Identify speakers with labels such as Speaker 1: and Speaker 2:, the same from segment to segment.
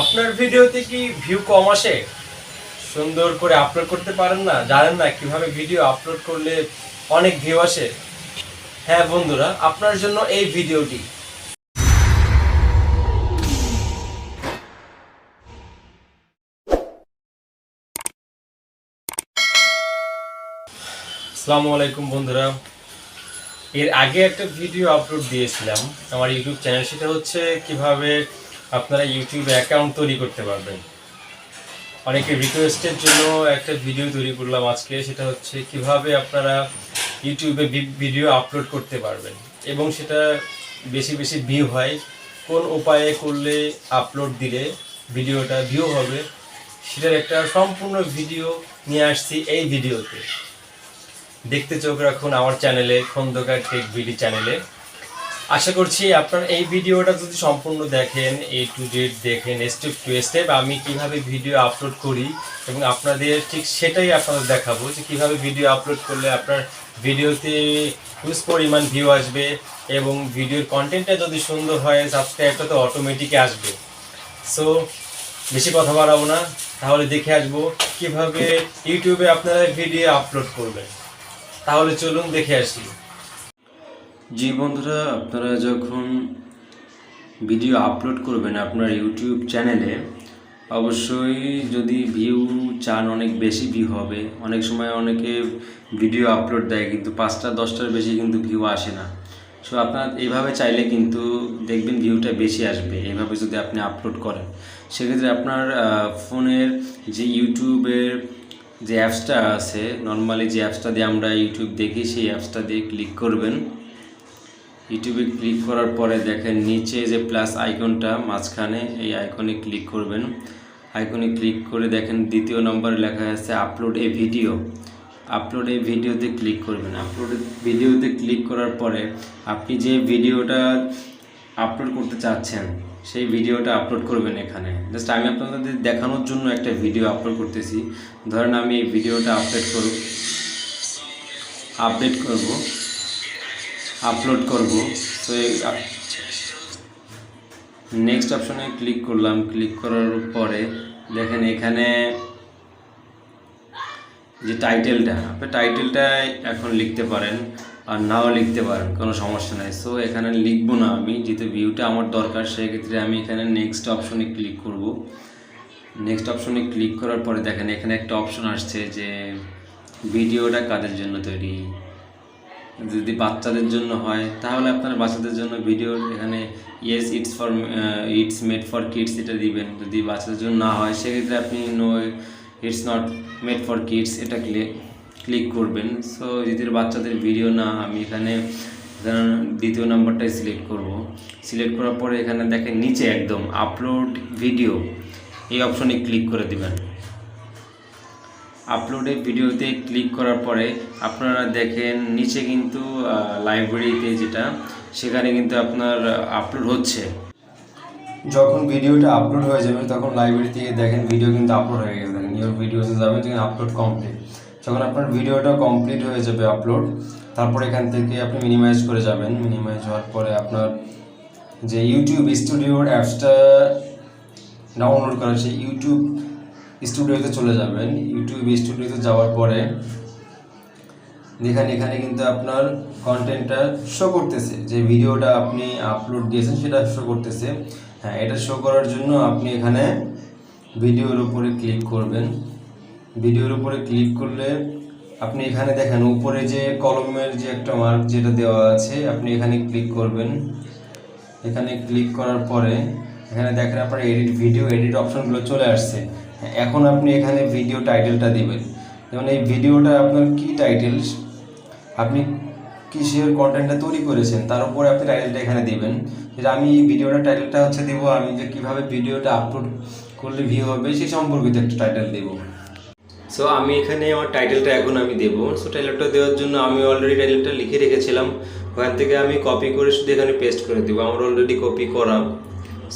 Speaker 1: আপনার ভিডিওতে কি ভিউ কম আসে? সুন্দর করে আপলোড করতে পারেন না, জানেন না কিভাবে ভিডিও আপলোড করলে অনেক ভিউ আসে? হ্যাঁ বন্ধুরা, আপনার জন্য এই ভিডিওটি। আসসালামু আলাইকুম বন্ধুরা। এর আগে একটা ভিডিও আপলোড দিয়েছিলাম আমার ইউটিউব চ্যানেল, সেটা হচ্ছে কিভাবে আপনারা ইউটিউবে অ্যাকাউন্ট তৈরি করতে পারবেন। অনেকে রিকোয়েস্টের জন্য একটা ভিডিও তৈরি করলাম আজকে, সেটা হচ্ছে কিভাবে আপনারা ইউটিউবে ভিডিও আপলোড করতে পারবেন এবং সেটা বেশি বেশি ভিউ হয়, কোন উপায়ে করলে আপলোড দিলে ভিডিওটা ভিউ হবে, সেটার একটা সম্পূর্ণ ভিডিও নিয়ে আসছি এই ভিডিওতে। দেখতে চোখ রাখুন আমার চ্যানেলে, খন্দকার টেক ভিডি চ্যানেলে। আশা করছি আপনার এই ভিডিওটা যদি সম্পূর্ণ দেখেন, A to Z দেখেন, স্টেপ টু স্টেপ আমি কিভাবে ভিডিও আপলোড করি এবং আপনাদের ঠিক সেটাই আপনাদের দেখাবো যে কিভাবে ভিডিও আপলোড করলে আপনার ভিডিওতে হিউজ পরিমাণ ভিউ আসবে এবং ভিডিওর কন্টেন্টটা যদি সুন্দর হয় সাবস্ক্রাইবটা তো অটোমেটিকই আসবে। সো বেশি কথা বাড়াবো না, তাহলে দেখে আসবো কিভাবে ইউটিউবে আপনারা ভিডিও আপলোড করবেন। তাহলে চলুন দেখে আসি। জি বন্ধুরা, আপনারা যখন ভিডিও আপলোড করবেন আপনার ইউটিউব চ্যানেলে, অবশ্যই যদি ভিউ চান, অনেক বেশি ভিউ হবে। অনেক সময় অনেকে ভিডিও আপলোড দেয় কিন্তু 5টা 10টার বেশি কিন্তু ভিউ আসে না। সো আপনার এইভাবে চাইলে কিন্তু দেখবেন ভিউটা বেশি আসবে। এইভাবে যদি আপনি আপলোড করেন সেক্ষেত্রে আপনার ফোনের যে ইউটিউবের যে অ্যাপসটা আছে, নর্মালি যে অ্যাপসটা দিয়ে আমরা ইউটিউব দেখি, সেই অ্যাপসটা দিয়ে ক্লিক করবেন। ইউটিউবে ক্লিক করার পরে দেখেন নিচে যে প্লাস আইকনটা মাঝখানে, এই আইকনে ক্লিক করবেন। আইকনে ক্লিক করে দেখেন দ্বিতীয় নম্বরে লেখা আছে আপলোড এ ভিডিও। আপলোড এ ভিডিওতে ক্লিক করবেন। আপলোড ভিডিওতে ক্লিক করার পরে আপনি যে ভিডিওটা আপলোড করতে চাচ্ছেন সেই ভিডিওটা আপলোড করবেন এখানে। জাস্ট আমি আপনাদের দেখানোর জন্য একটা ভিডিও আপলোড করতেছি। ধরেন আমি এই ভিডিওটা আপলোড করব। তো নেক্সট অপশনে ক্লিক করলাম। ক্লিক করার পরে দেখেন এখানে যে টাইটেলটা, আপনি টাইটেলটা এখন লিখতে পারেন আর নাও লিখতে পারেন, কোনো সমস্যা নাই। সো এখানে লিখবো না আমি, যেহেতু ভিউটা আমার দরকার, সেক্ষেত্রে আমি এখানে নেক্সট অপশনে ক্লিক করব। নেক্সট অপশনে ক্লিক করার পরে দেখেন এখানে একটা অপশন আসছে যে ভিডিওটা কাদের জন্য তৈরি। যদি বাচ্চাদের জন্য হয় তাহলে আপনার বাচ্চাদের জন্য ভিডিও এখানে yes it's made for kids এটা দিবেন। যদি বাচ্চাদের জন্য না হয় সেক্ষেত্রে আপনি no it's not made for kids এটা ক্লিক করবেন। সো যদি বাচ্চাদের ভিডিও না, আমি এখানে দ্বিতীয় নাম্বারটাই সিলেক্ট করব। সিলেক্ট করার পরে এখানে দেখেন নিচে একদম আপলোড ভিডিও, এই অপশনে ক্লিক করে দিবেন। আপলোডে ভিডিওতে ক্লিক করার পরে আপনারা দেখেন নিচে কিন্তু লাইব্রেরিতে যেটা, সেখানে কিন্তু আপনার আপলোড হচ্ছে। যখন ভিডিওটা আপলোড হয়ে যাবে তখন লাইব্রেরি থেকে দেখেন ভিডিও কিন্তু আপলোড হয়ে গেছে। দেখেন ইওর ভিডিওতে যাবেন, দেখেন আপলোড কমপ্লিট। যখন আপনার ভিডিওটা কমপ্লিট হয়ে যাবে আপলোড, তারপর এখান থেকে আপনি মিনিমাইজ করে যাবেন। মিনিমাইজ হওয়ার পরে আপনার যে ইউটিউব স্টুডিওর অ্যাপসটা ডাউনলোড করা, সেই ইউটিউব স্টুডিওতে চলে যাবেন। ইউটিউব স্টুডিওতে যাওয়ার পরে দেখেন এখানে কিন্তু আপনার কন্টেন্টটা শো করতেছে, যে ভিডিওটা আপনি আপলোড দিয়েছেন সেটা শো করতেছে। হ্যাঁ, এটা শো করার জন্য আপনি এখানে ভিডিওর উপরে ক্লিক করবেন। ভিডিওর উপরে ক্লিক করলে আপনি এখানে দেখেন উপরে যে কলমের যে একটা মার্ক যেটা দেওয়া আছে, আপনি এখানে ক্লিক করবেন। এখানে ক্লিক করার পরে এখানে দেখেন আপনার ভিডিও এডিট অপশনগুলো চলে আসছে। এখন আপনি এখানে ভিডিও টাইটেলটা দিবেন। যেমন এই ভিডিওটা আপনার কি টাইটেল, আপনি কিসের কন্টেন্টটা তৈরি করেছেন তার উপরে আপনি টাইটেলটা এখানে দিবেন। যেটা আমি এই ভিডিওটা টাইটেলটা হচ্ছে দেব আমি যে কীভাবে ভিডিওটা আপলোড করলে ভিউ হবে সেই সম্পর্কিত একটা টাইটেল দেব। সো আমি এখানে আমার টাইটেলটা এখন আমি দেবো। সো টাইটেলটা দেওয়ার জন্য আমি অলরেডি টাইটেলটা লিখে রেখেছিলাম, ওখান থেকে আমি কপি করে শুধু এখানে পেস্ট করে দেবো। আমার অলরেডি কপি করা,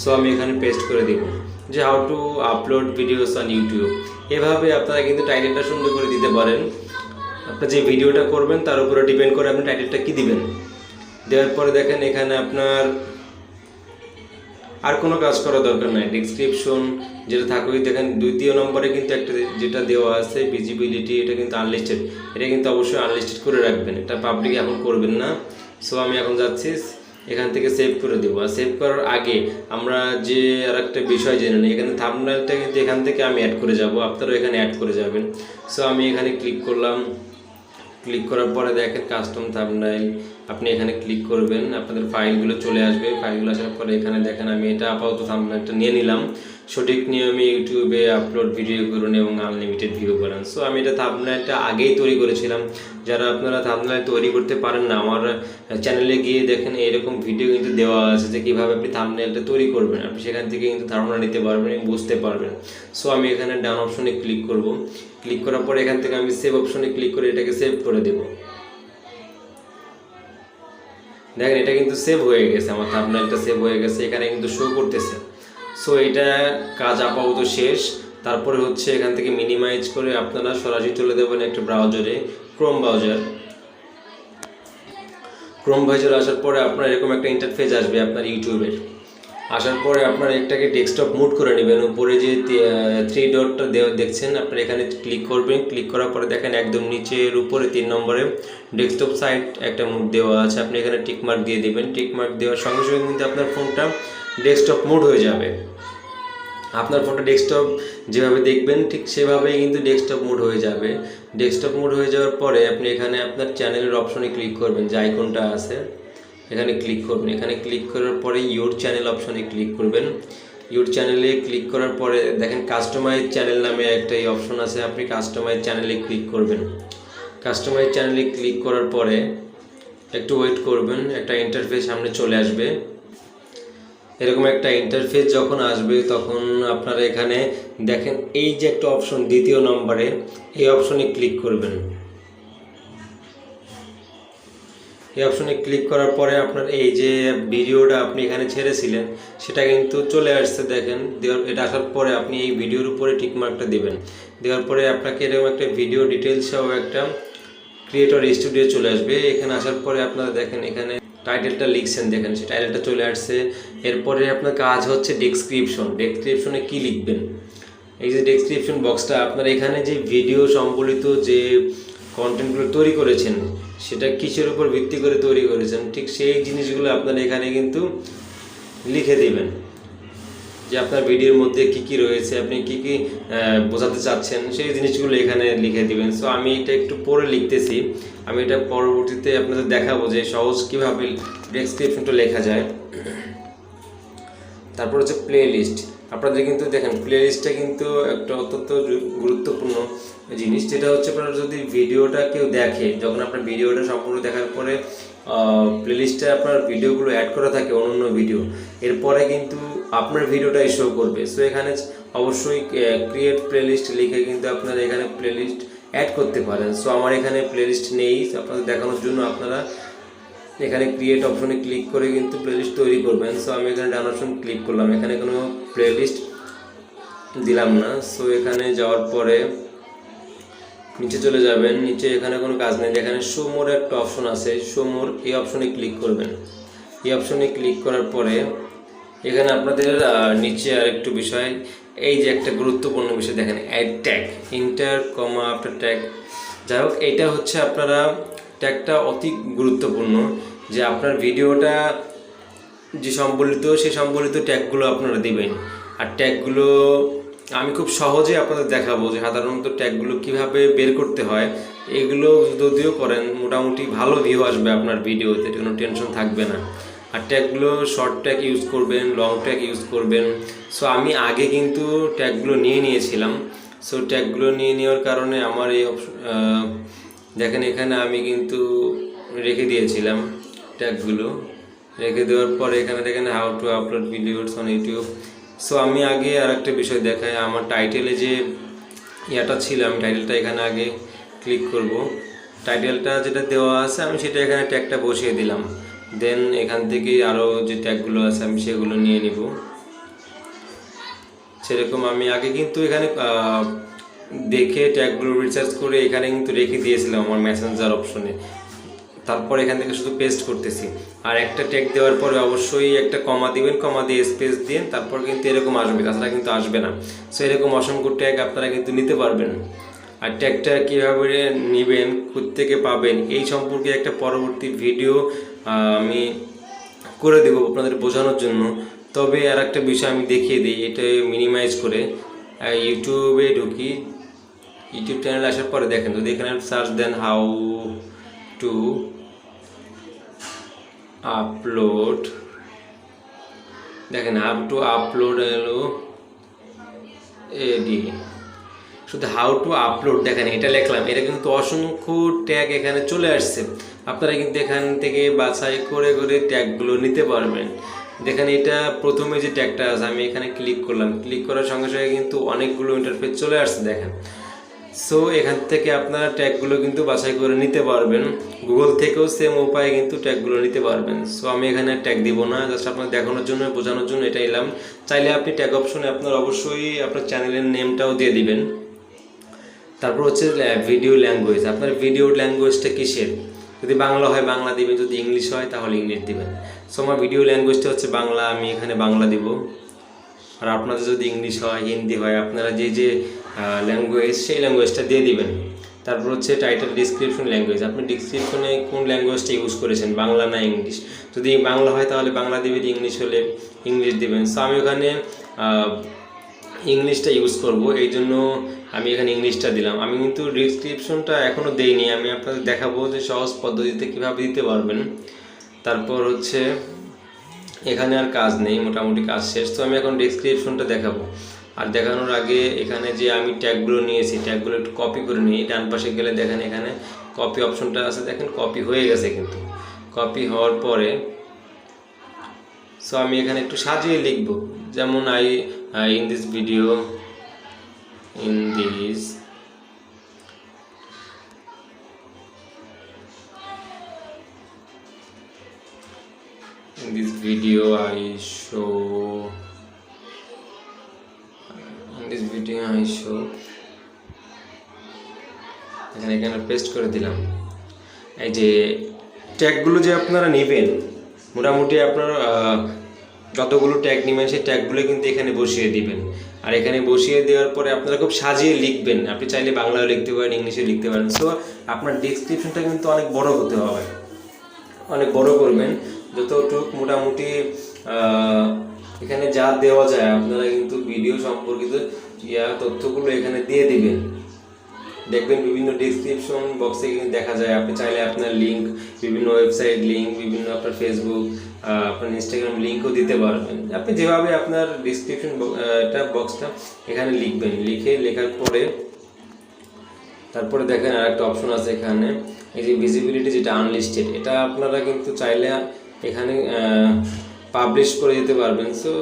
Speaker 1: সো আমি এখানে পেস্ট করে দেবো যে how to upload videos on YouTube. এভাবে আপনারা কিন্তু টাইটেলটা সুন্দর করে দিতে পারেন। আপনার যে ভিডিওটা করবেন তার উপরে ডিপেন্ড করে আপনি টাইটেলটা কী দিবেন। দেওয়ার পরে দেখেন এখানে আপনার আর কোনো কাজ করা দরকার নাই। ডেসক্রিপশন যেটা থাকুক, দেখেন দ্বিতীয় নম্বরে কিন্তু একটা যেটা দেওয়া আছে ভিজিবিলিটি, এটা কিন্তু আনলিস্টেড, এটা কিন্তু অবশ্যই আনলিস্টেড করে রাখবেন, এটা পাবলিক এখন করবেন না। সো আমি এখন যাচ্ছি এখান থেকে সেভ করে দেবো। আর সেভ করার আগে আমরা যে আর একটা বিষয় জেনে নিই, এখানে থাম্বনেলটা কিন্তু এখান থেকে আমি অ্যাড করে যাব, আপনারাও এখানে অ্যাড করে যাবেন। সো আমি এখানে ক্লিক করলাম, ক্লিক করার পরে দেখেন কাস্টম থাম্বনেল, আপনি এখানে ক্লিক করবেন, আপনাদের ফাইলগুলো চলে আসবে। ফাইলগুলো আসার পরে এখানে দেখেন আমি এটা আপাতত থাম্বনেলটা নিয়ে নিলাম। সঠিক নিয়মে ইউটিউবে আপলোড ভিডিও করুন এবং আনলিমিটেড ভিউ করেন। সো আমি এটা থাম্বনেলটা আগেই তৈরি করেছিলাম। যারা আপনারা থাম্বনেল তৈরি করতে পারেন না, আমার চ্যানেলে গিয়ে দেখেন এরকম ভিডিও কিন্তু দেওয়া আছে যে কীভাবে আপনি থাম্বনেলটা তৈরি করবেন, আপনি সেখান থেকে কিন্তু ধারণা নিতে পারবেন এবং বুঝতে পারবেন। সো আমি এখানে ডান অপশনে ক্লিক করব, ক্লিক করার পরে এখান থেকে আমি সেভ অপশনে ক্লিক করে এটাকে সেভ করে দেব। দেখেন এটা কিন্তু সেভ হয়ে গেছে, আমার থাম্বনেলটা সেভ হয়ে গেছে, এখানে কিন্তু শো করতেছে। সো এটা কাজ আপাতত শেষ। তারপরে হচ্ছে এখান থেকে মিনিমাইজ করে আপনারা সরাসরি চলে দেবেন একটা ব্রাউজারে, ক্রোম ব্রাউজার আসার পরে আপনার এরকম একটা ইন্টারফেস আসবে আপনার ইউটিউবের। আসার পরে আপনার একটাকে ডেস্কটপ মুড করে নেবেন। উপরে যে 3 ডটটা দেখছেন, আপনার এখানে ক্লিক করবেন। ক্লিক করার পরে দেখেন একদম নিচের উপরে 3 নম্বরে ডেস্কটপ সাইট একটা মুড দেওয়া আছে, আপনি এখানে টিকমার্ক দিয়ে দেবেন। টিকমার্ক দেওয়ার সঙ্গে সঙ্গে কিন্তু আপনার ফোনটা ডেস্কটপ মুড হয়ে যাবে। আপনার ফোনটা ডেস্কটপ যেভাবে দেখবেন ঠিক সেভাবেই কিন্তু ডেস্কটপ মোড হয়ে যাবে। ডেস্কটপ মোড হয়ে যাওয়ার পরে আপনি এখানে আপনার চ্যানেলের অপশনে ক্লিক করবেন, যে আইকনটা আছে এখানে ক্লিক করবেন। এখানে ক্লিক করার পরে ইউর চ্যানেল অপশনে ক্লিক করবেন। ইউর চ্যানেলে ক্লিক করার পরে দেখেন কাস্টমাইজ চ্যানেল নামে একটা অপশন আছে, আপনি কাস্টমাইজ চ্যানেলে ক্লিক করবেন। কাস্টমাইজ চ্যানেলে ক্লিক করার পরে একটু ওয়েট করবেন, একটা ইন্টারফেস সামনে চলে আসবে। এরকম একটা ইন্টারফেস যখন আসবে তখন আপনারা এখানে দেখেন এই যে একটা অপশন দ্বিতীয় নম্বরে, এই অপশনে ক্লিক করবেন। এই অপশনে ক্লিক করার পরে আপনার এই যে ভিডিওটা আপনি এখানে ছেড়েছিলেন সেটা কিন্তু চলে আসছে। দেখেন এটা আসার পরে আপনি এই ভিডিওর উপরে টিকমার্কটা দেবেন। দেওয়ার পরে আপনাকে এরকম একটা ভিডিও ডিটেলস সহ একটা ক্রিয়েটর স্টুডিও চলে আসবে। এখানে আসার পরে আপনারা দেখেন এখানে টাইটেলটা লিখছেন, দেখেন সেই টাইটেলটা চলে আসছে। এরপরে আপনার কাজ হচ্ছে ডেসক্রিপশনে কি লিখবেন। এই যে ডেসক্রিপশন বক্সটা আপনারা এখানে যে ভিডিও সম্বলিত যে কন্টেন্টগুলো তৈরি করেছেন সেটা কিসের উপর ভিত্তি করে তৈরি করেছেন ঠিক সেই জিনিসগুলো আপনারা এখানে কিন্তু লিখে দিবেন, যে আপনার ভিডিওর মধ্যে কি কি রয়েছে, আপনি কি কি বোঝাতে চাচ্ছেন সেই জিনিসগুলো এখানে লিখে দিবেন। সো আমি এটা একটু পরে লিখতেছি, আমি এটা পরবর্তীতে আপনাদের দেখাবো যে সহজ কীভাবে ডেসক্রিপশনটা লেখা যায়। তারপর হচ্ছে প্লে লিস্ট। আপনাদের কিন্তু দেখেন প্লে লিস্টটা কিন্তু একটা অত্যন্ত গুরুত্বপূর্ণ জিনিস, যেটা হচ্ছে আপনার যদি ভিডিওটা কেউ দেখে, যখন আপনার ভিডিওটা সম্পূর্ণ দেখার পরে প্লে লিস্টে আপনার ভিডিওগুলো অ্যাড করা থাকে অন্য ভিডিও, এরপরে কিন্তু আপনার ভিডিওটা শো করবে। সো এখানে অবশ্যই ক্রিয়েট প্লে লিস্ট লিখে কিন্তু আপনারা এখানে প্লে লিস্ট অ্যাড করতে পারেন। সো আমার এখানে প্লে লিস্ট নেই, আপনাদের দেখানোর জন্য আপনারা এখানে ক্রিয়েট অপশনে ক্লিক করে কিন্তু প্লেলিস্ট তৈরি করবেন। সো আমি এখানে ডান অপশন ক্লিক করলাম, এখানে কোনো প্লেলিস্ট দিলাম না। সো এখানে যাওয়ার পরে নিচে চলে যাবেন, নিচে এখানে কোনো কাজ নেই, এখানে শো মোর একটা অপশন আছে, শো মোর এই অপশনে ক্লিক করবেন। এই অপশনে ক্লিক করার পরে এখানে আপনাদের নিচে আর একটু বিষয়, এই যে একটা গুরুত্বপূর্ণ বিষয় দেখেন অ্যাড ট্যাগ, ইন্টার কমা আফটার ট্যাগ। যাই হোক এইটা হচ্ছে আপনারা ট্যাগটা অতি গুরুত্বপূর্ণ, যে আপনার ভিডিওটা যে সম্বলিত সেই সম্বলিত ট্যাগগুলো আপনারা দিবেন। আর ট্যাগগুলো আমি খুব সহজে আপনাদের দেখাবো যে সাধারণত ট্যাগগুলো কিভাবে বের করতে হয়। এগুলো যদিও করেন মোটামুটি ভালো ভিউ আসবে আপনার ভিডিওতে, কোনো টেনশন থাকবে না। আর ট্যাগগুলো শর্ট ট্যাগ ইউজ করবেন, লং ট্যাগ ইউজ করবেন। সো আমি আগে কিন্তু ট্যাগগুলো নিয়ে নিয়েছিলাম। সো ট্যাগগুলো নিয়ে নেওয়ার কারণে আমার এই দেখেন এখানে আমি কিন্তু রেখে দিয়েছিলাম ট্যাগগুলো। রেখে দেওয়ার পরে এখানে দেখেন how to upload videos on YouTube. So আমি আগে আর একটা বিষয় দেখাই, আমার টাইটেলে যে ইয়াটা ছিল আমি টাইটেলটা এখানে আগে ক্লিক করব। টাইটেলটা যেটা দেওয়া আছে আমি সেটা এখানে ট্যাগটা বসিয়ে দিলাম। দেন এখান থেকে আরও যে ট্যাগগুলো আছে আমি সেগুলো নিয়ে নিব। সেরকম আমি আগে কিন্তু এখানে দেখে ট্যাগগুলো রিসার্চ করে এখানে কিন্তু রেখে দিয়েছিলাম আমার মেসেঞ্জার অপশনে। তারপর এখান থেকে শুধু পেস্ট করতেছি। আর একটা ট্যাগ দেওয়ার পরে অবশ্যই একটা কমা দিবেন, কমা দিয়ে স্পেস দিন, তারপর কিন্তু এরকম আসবে, তাছাড়া কিন্তু আসবে না। সো এরকম অসংখ্য ট্যাগ আপনারা কিন্তু নিতে পারবেন। আর ট্যাগটা কীভাবে নেবেন, থেকে পাবেন, এই সম্পর্কে একটা পরবর্তী ভিডিও আমি করে দেবো আপনাদের বোঝানোর জন্য। তবে আর একটা বিষয় আমি দেখিয়ে দিই, এটা মিনিমাইজ করে ইউটিউবে ঢুকি। ইউটিউব চ্যানেলে আসার পরে দেখেন, যদি এখানে সার্চ দেন হাউ টু আপলোড, দেখেন হাউ টু আপলোড এলো এডি, শুধু হাউ টু আপলোড দেখেন এটা লিখলাম, এটা কিন্তু অসংখ্য ট্যাগ এখানে চলে আসছে। আপনারা কিন্তু এখান থেকে বাছাই করে করে ট্যাগগুলো নিতে পারবেন। দেখেন এটা প্রথমে যে ট্যাগটা আছে, আমি এখানে ক্লিক করলাম, ক্লিক করার সঙ্গে সঙ্গে কিন্তু অনেকগুলো ইন্টারফেস চলে আসছে দেখেন। সো এখান থেকে আপনারা ট্যাগগুলো কিন্তু বাছাই করে নিতে পারবেন। গুগল থেকেও সেম উপায়ে কিন্তু ট্যাগগুলো নিতে পারবেন। সো আমি এখানে ট্যাগ দিব না, জাস্ট আপনার দেখানোর জন্য, বোঝানোর জন্য এটা এলাম। চাইলে আপনি ট্যাগ অপশনে আপনার অবশ্যই আপনার চ্যানেলের নেমটাও দিয়ে দিবেন। তারপর হচ্ছে ভিডিও ল্যাঙ্গুয়েজ, আপনার ভিডিও ল্যাঙ্গুয়েজটা কিসের, যদি বাংলা হয় বাংলা দিবেন, যদি ইংলিশ হয় তাহলে ইংলিশ দিবেন। সো আমার ভিডিও ল্যাঙ্গুয়েজটা হচ্ছে বাংলা, আমি এখানে বাংলা দিব। আর আপনাদের যদি ইংলিশ হয়, হিন্দি হয়, আপনারা যে যে ল্যাঙ্গুয়েজ, সেই ল্যাঙ্গুয়েজটা দিয়ে দিবেন। তারপর হচ্ছে টাইটেল ডিসক্রিপশন ল্যাঙ্গুয়েজ, আপনি ডিসক্রিপশনে কোন ল্যাঙ্গুয়েজটা ইউজ করেছেন, বাংলা না ইংলিশ। যদি বাংলা হয় তাহলে বাংলা দিবেন, ইংলিশ হলে ইংলিশ দিবেন। সো আমি ওখানে ইংলিশটা ইউজ করব, এই জন্য আমি এখানে ইংলিশটা দিলাম। আমি কিন্তু ডিসক্রিপশনটা এখনও দেইনি, আমি আপনাদের দেখাবো যে সহজ পদ্ধতিতে কীভাবে দিতে পারবেন। তারপর হচ্ছে এখানে আর কাজ নেই, মোটামুটি কাজ শেষ। তো আমি এখন ডিসক্রিপশনটা দেখাবো। আর দেখানোর আগে এখানে যে আমি ট্যাগগুলো নিয়েছি, ট্যাগগুলো একটু কপি করে নিই। ডান পাশে গেলে দেখেন এখানে কপি অপশনটা আছে, দেখেন কপি হয়ে গেছে। কিন্তু কপি হওয়ার পরে সো আমি এখানে একটু সাজিয়ে লিখব, যেমন in this video, in this video I show এখানে পেস্ট করে দিলাম। এই যে ট্যাগগুলো যে আপনারা নেবেন, মোটামুটি আপনার যতগুলো ট্যাগ নেবেন সেই ট্যাগগুলো কিন্তু এখানে বসিয়ে দিবেন। আর এখানে বসিয়ে দেওয়ার পরে আপনারা খুব সাজিয়ে লিখবেন। আপনি চাইলে বাংলাও লিখতে পারেন, ইংলিশে লিখতে পারেন। সো আপনার ডেসক্রিপশনটা কিন্তু অনেক বড় হতে হবে, অনেক বড় করবেন যতটুকু মোটামুটি এখানে যা দেওয়া যায়। আপনারা কিন্তু ভিডিও সম্পর্কিত তথ্যগুলো এখানে দিয়ে দিবেন। দেখবেন বিভিন্ন ডেসক্রিপশন বক্সে কিন্তু দেখা যায়, আপনি চাইলে আপনার লিঙ্ক, বিভিন্ন ওয়েবসাইট লিঙ্ক, বিভিন্ন আপনার ফেসবুক, আপনার ইনস্টাগ্রাম লিঙ্কও দিতে পারবেন। আপনি যেভাবে আপনার ডেসক্রিপশন বক্সটা এখানে লিখবেন, লেখার পরে তারপরে দেখেন আর একটা অপশন আছে এখানে, এই যে ভিজিবিলিটি, যেটা আনলিস্টেড, এটা আপনারা কিন্তু চাইলে এখানে পাবলিশ করে দিতে পারবেন। সো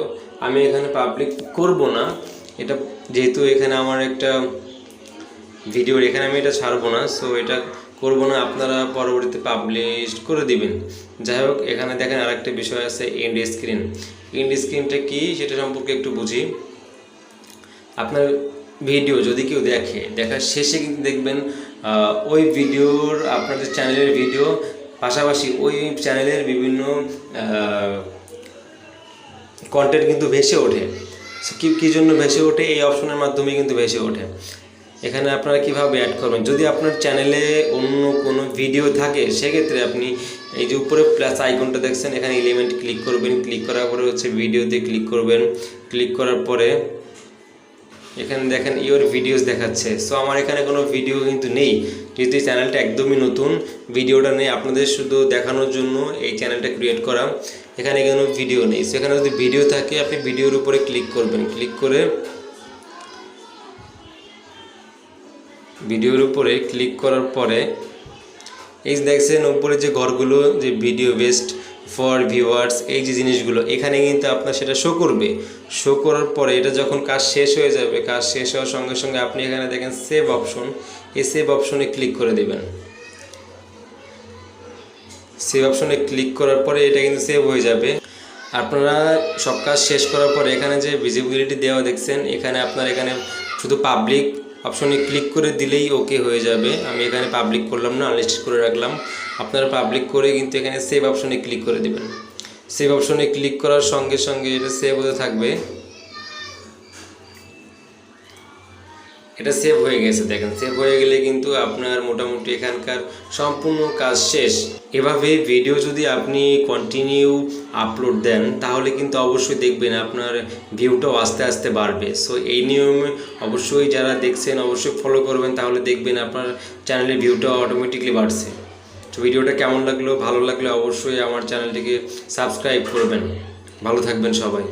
Speaker 1: আমি এখানে পাবলিক করব না, এটা যেহেতু এখানে আমার একটা ভিডিওর, এখানে আমি এটা ছাড়বো না। সো এটা করব না, আপনারা পরবর্তীতে পাবলিশ করে দিবেন। যাই হোক, এখানে দেখেন আর একটা বিষয় আছে, এন্ড স্ক্রিন। এন্ড স্ক্রিনটা কি সেটা সম্পর্কে একটু বুঝি। আপনার ভিডিও যদি কেউ দেখার শেষে কিন্তু দেখবেন ওই ভিডিওর, আপনাদের চ্যানেলের ভিডিও পাশাপাশি ওই চ্যানেলের বিভিন্ন কন্টেন্ট কিন্তু ভেসে ওঠে। কী জন্য ভেসে ওঠে? এই অপশনের মাধ্যমে কিন্তু ভেসে ওঠে। এখানে আপনারা কিভাবে অ্যাড করবেন, যদি আপনার চ্যানেলে অন্য কোনো ভিডিও থাকে সেক্ষেত্রে আপনি এই যে উপরে প্লাস আইকনটা দেখছেন, এখানে এলিমেন্ট ক্লিক করবেন। ক্লিক করার পরে হচ্ছে ভিডিওতে ক্লিক করবেন। ক্লিক করার পরে এখানে দেখেন ইওর ভিডিওস দেখাচ্ছে। সো আমার এখানে কোনো ভিডিও কিন্তু নেই, যেহেতু চ্যানেলটা একদমই নতুন, ভিডিওটা নেই, আপনাদের শুধু দেখানোর জন্য এই চ্যানেলটা ক্রিয়েট করা। এখানে কোনো ভিডিও নেই। সেখানে যদি ভিডিও থাকে আপনি ভিডিওর উপরে ক্লিক করবেন। ক্লিক করে ভিডিওর উপরে ক্লিক করার পরে এই দেখছেন উপরে যে ঘরগুলো, যে ভিডিও বেস্ট ফর ভিউয়ার্স, এই যে জিনিসগুলো এখানে কিন্তু আপনার সেটা শো করবে। শো করার পরে এটা যখন কাজ শেষ হয়ে যাবে, কাজ শেষ হওয়ার সঙ্গে সঙ্গে আপনি এখানে দেখেন সেভ অপশন, এই সেভ অপশনে ক্লিক করে দেবেন। সেভ অপশনে ক্লিক করার পরে এটা কিন্তু সেভ হয়ে যাবে। আপনারা সব কাজ শেষ করার পরে এখানে যে ভিজিবিলিটি দেওয়া দেখছেন, এখানে আপনার এখানে শুধু পাবলিক অপশনে ক্লিক করে দিলেই ওকে হয়ে যাবে। আমি এখানে পাবলিক করলাম না, আনলিস্টেড করে রাখলাম। আপনারা পাবলিক করে কিন্তু এখানে সেভ অপশনে ক্লিক করে দেবেন। সেভ অপশনে ক্লিক করার সঙ্গে সঙ্গে এটা সেভ হতে থাকবে। এটা সেভ হয়ে গেছে, দেখেন সেভ হয়ে গেলে কিন্তু আপনার মোটামুটি এখানকার সম্পূর্ণ কাজ শেষ। এভাবে ভিডিও যদি আপনি কন্টিনিউ আপলোড দেন তাহলে কিন্তু অবশ্যই দেখবেন আপনার ভিউটাও আস্তে আস্তে বাড়বে। সো এই নিয়মে অবশ্যই যারা দেখছেন অবশ্যই ফলো করবেন, তাহলে দেখবেন আপনার চ্যানেলের ভিউটা অটোমেটিকলি বাড়ছে। তো ভিডিওটা কেমন লাগলো, ভালো লাগলে অবশ্যই আমার চ্যানেলটিকে সাবস্ক্রাইব করবেন। ভালো থাকবেন সবাই।